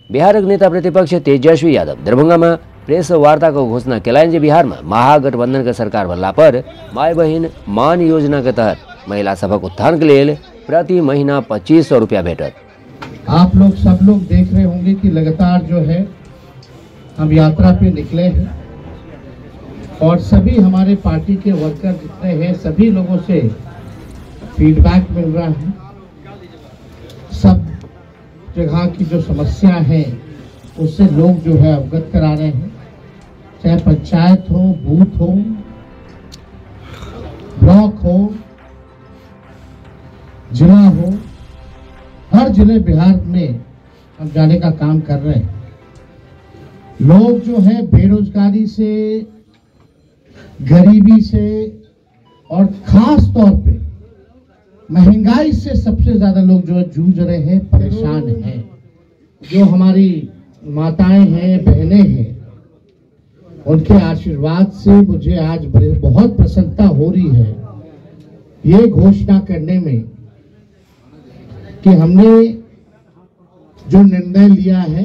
बिहारक नेता प्रतिपक्ष तेजस्वी यादव दरभंगा में प्रेस वार्ता को घोषणा कैलाइन बिहार में महागठबंधन के सरकार बनला पर माय बहन मान योजना के तहत महिला सभक उत्थान के लिए प्रति महीना 2500 रुपया भेटत। आप लोग सब लोग देख रहे होंगे कि लगातार जो है हम यात्रा पे निकले हैं और सभी हमारे पार्टी के वर्कर जितने हैं सभी लोगों से फीडबैक मिल रहा है। सब जगह की जो समस्या है उससे लोग जो है अवगत करा रहे हैं, चाहे पंचायत हो, बूथ हो, ब्लॉक हो, जिला हो, हर जिले बिहार में हम जाने का काम कर रहे हैं। लोग जो है बेरोजगारी से, गरीबी से और खास तौर पे महंगाई से सबसे ज्यादा लोग जो जूझ रहे हैं, परेशान हैं। जो हमारी माताएं हैं, बहनें हैं, उनके आशीर्वाद से मुझे आज बहुत प्रसन्नता हो रही है ये घोषणा करने में कि हमने जो निर्णय लिया है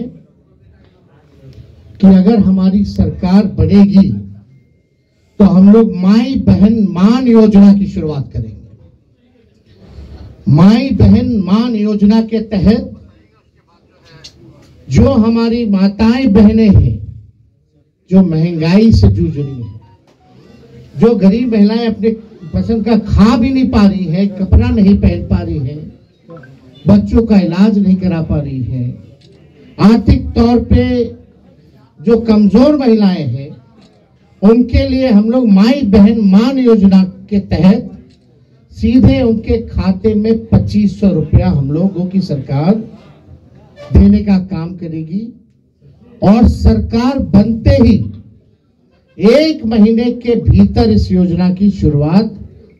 कि अगर हमारी सरकार बनेगी तो हम लोग माई बहन मान योजना की शुरुआत करेंगे। माई बहन मान योजना के तहत जो हमारी माताएं बहनें हैं जो महंगाई से जूझ रही हैं, जो गरीब महिलाएं अपने पसंद का खा भी नहीं पा रही है, कपड़ा नहीं पहन पा रही है, बच्चों का इलाज नहीं करा पा रही है, आर्थिक तौर पे जो कमजोर महिलाएं हैं उनके लिए हम लोग माई बहन मान योजना के तहत सीधे उनके खाते में 2500 रुपया हम लोगों की सरकार देने का काम करेगी और सरकार बनते ही 1 महीने के भीतर इस योजना की शुरुआत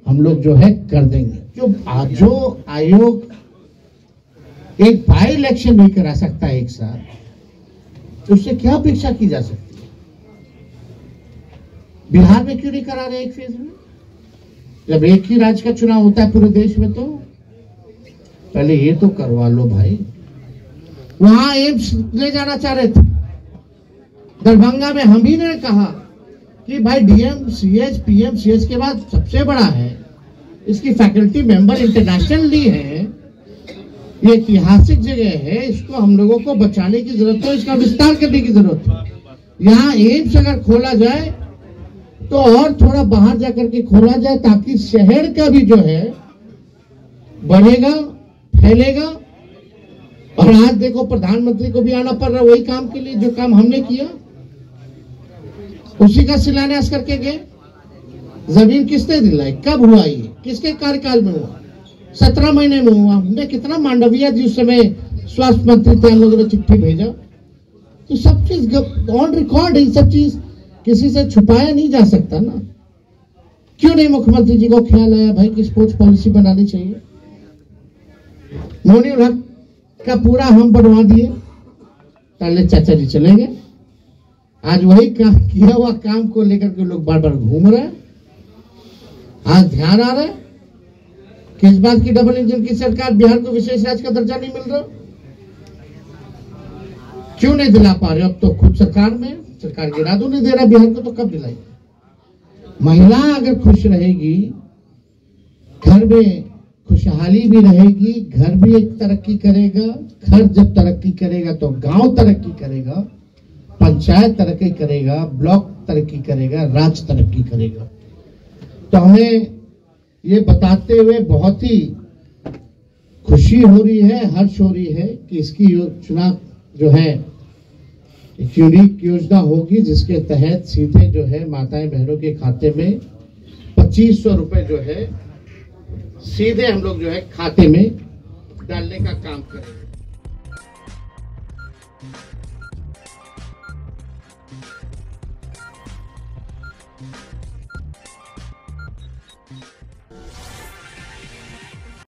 हम लोग जो है कर देंगे। जो आयोग एक बाई इलेक्शन नहीं करा सकता एक साथ, तो उससे क्या अपेक्षा की जा सकती है? बिहार में क्यों नहीं करा रहे एक फेज में? जब एक ही राज्य का चुनाव होता है पूरे देश में, तो पहले ये तो करवा लो भाई। वहां एम्स ले जाना चाह रहे थे, दरभंगा में हम ही ने कहा कि भाई डीएमसीएच पीएमसीएच के बाद सबसे बड़ा है, इसकी फैकल्टी मेंबर इंटरनेशनली है, ये ऐतिहासिक जगह है, इसको हम लोगों को बचाने की जरूरत है, इसका विस्तार करने की जरूरत है। यहाँ एम्स अगर खोला जाए तो और थोड़ा बाहर जाकर के खोला जाए ताकि शहर का भी जो है बढ़ेगा, फैलेगा। और आज देखो प्रधानमंत्री को भी आना पड़ रहा है वही काम के लिए, जो काम हमने किया उसी का शिलान्यास करके गए। जमीन किसने दिलाई, कब हुआ, ये किसके कार्यकाल में हुआ? 17 महीने में हुआ। हमने कितना मांडविया जी उस समय स्वास्थ्य मंत्री थे, हम लोगों ने चिट्ठी भेजा। तो सब चीज ऑन रिकॉर्ड है, सब चीज किसी से छुपाया नहीं जा सकता ना। क्यों नहीं मुख्यमंत्री जी को ख्याल आया भाई कि स्पोर्ट्स पॉलिसी बनानी चाहिए? मोनी हक का पूरा हम बढ़वा दिए, पहले चाचा जी चले गए। आज वही किया हुआ काम को लेकर के लोग बार बार घूम रहे हैं। आज ध्यान आ रहा है कि इस बात की डबल इंजन की सरकार बिहार को विशेष राज्य का दर्जा नहीं मिल रहा। क्यों नहीं दिला पा रहे? अब तो खुद सरकार में सरकार गिरा दो, नहीं दे रहा बिहार को, तो कब दिलाएगी? महिला अगर खुश रहेगी, घर में खुशहाली भी रहेगी, घर भी एक तरक्की करेगा। घर जब तरक्की करेगा तो गांव तरक्की करेगा, पंचायत तरक्की करेगा, ब्लॉक तरक्की करेगा, राज्य तरक्की करेगा। तो हमें ये बताते हुए बहुत ही खुशी हो रही है, हर्ष हो रही है कि इसकी योजना जो है एक यूनिक योजना होगी जिसके तहत सीधे जो है माताएं बहनों के खाते में 2500 रुपए जो है सीधे हम लोग जो है खाते में डालने का काम करेंगे।